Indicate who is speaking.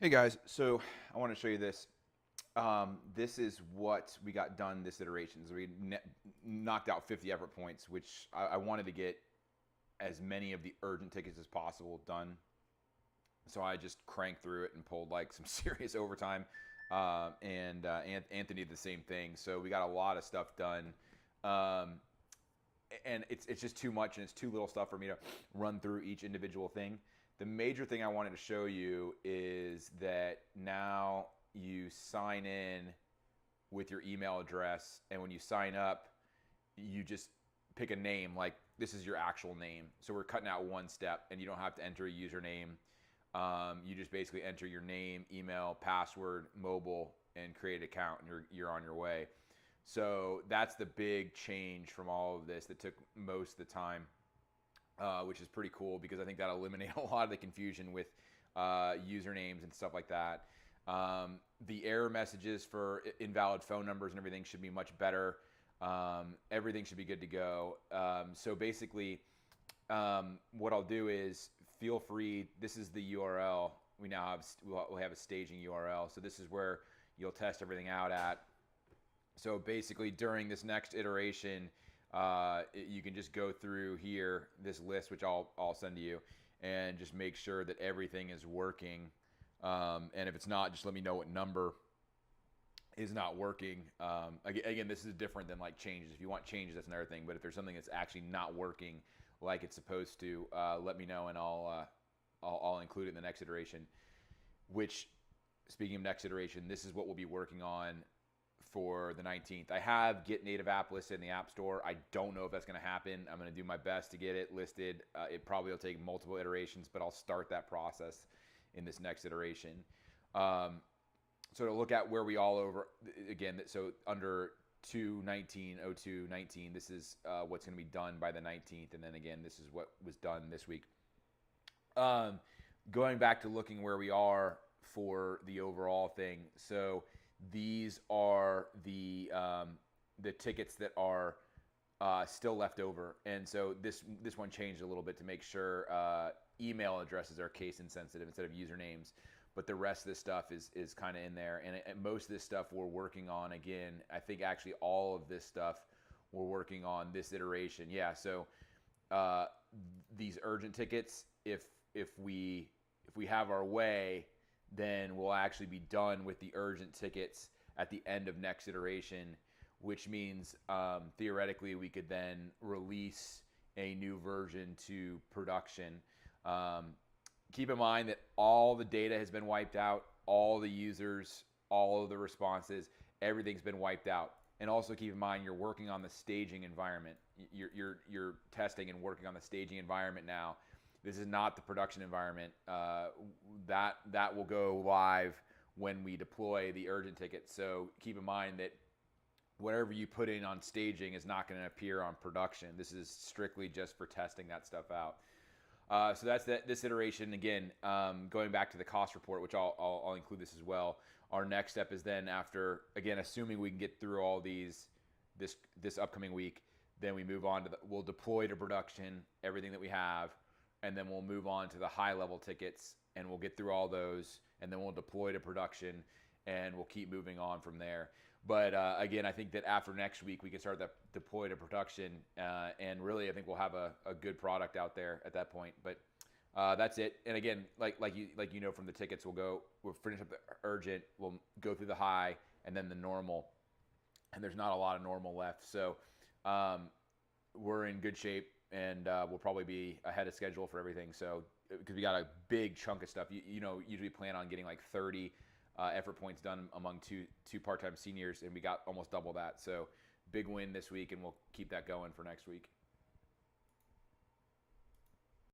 Speaker 1: Hey guys, so I want to show you this. This is what we got done this iteration. So we knocked out 50 effort points, which I wanted to get as many of the urgent tickets as possible done. So I just cranked through it and pulled like some serious overtime. And Anthony did the same thing. So we got a lot of stuff done. And it's just too much and it's too little stuff for me to run through each individual thing. The major thing I wanted to show you is that now you sign in with your email address, and when you sign up, you just pick a name, like this is your actual name. So we're cutting out one step, and you don't have to enter a username. You just basically enter your name, email, password, mobile, and create an account, and you're on your way. So that's the big change from all of this that took most of the time. Which is pretty cool because I think that'll eliminate a lot of the confusion with usernames and stuff like that. The error messages for invalid phone numbers and everything should be much better. Everything should be good to go. So basically, what I'll do is feel free. This is the URL. We'll have a staging URL. So this is where you'll test everything out at. So basically, during this next iteration, you can just go through here, this list, which I'll send to you, and just make sure that everything is working. And if it's not, just let me know what number is not working. Again, this is different than like changes. If you want changes, that's another thing. But if there's something that's actually not working like it's supposed to, let me know, and I'll include it in the next iteration. Which, speaking of next iteration, this is what we'll be working on for the 19th. I have Get Native App listed in the App Store. I don't know if that's going to happen. I'm going to do my best to get it listed. It probably will take multiple iterations, but I'll start that process in this next iteration. So to look at where we all over, again, so under 2/19/02/19, this is what's going to be done by the 19th. And then again, this is what was done this week. Going back to looking where we are for the overall thing. So these are the tickets that are still left over, and so this one changed a little bit to make sure email addresses are case insensitive instead of usernames. But the rest of this stuff is kind of in there, and most of this stuff we're working on. Again, I think actually all of this stuff we're working on this iteration. Yeah, so these urgent tickets, if we have our way, then we'll actually be done with the urgent tickets at the end of next iteration, which means theoretically we could then release a new version to production. Keep in mind that all the data has been wiped out, all the users, all of the responses, everything's been wiped out. And also keep in mind you're working on the staging environment. You're testing and working on the staging environment now. This is not the production environment. That will go live when we deploy the urgent ticket. So keep in mind that whatever you put in on staging is not going to appear on production. This is strictly just for testing that stuff out. So that's this iteration. Again, going back to the cost report, which I'll include this as well. Our next step is then after, again, assuming we can get through all these this upcoming week, then we move on to we'll deploy to production everything that we have. And then we'll move on to the high-level tickets, and we'll get through all those, and then we'll deploy to production, and we'll keep moving on from there. But again, I think that after next week, we can start that deploy to production, and really, I think we'll have a good product out there at that point. But that's it. And again, like you know from the tickets, we'll finish up the urgent, we'll go through the high, and then the normal. And there's not a lot of normal left, so we're in good shape. And we'll probably be ahead of schedule for everything. So, because we got a big chunk of stuff, usually plan on getting like 30 effort points done among two part-time seniors, and we got almost double that. So, big win this week, and we'll keep that going for next week.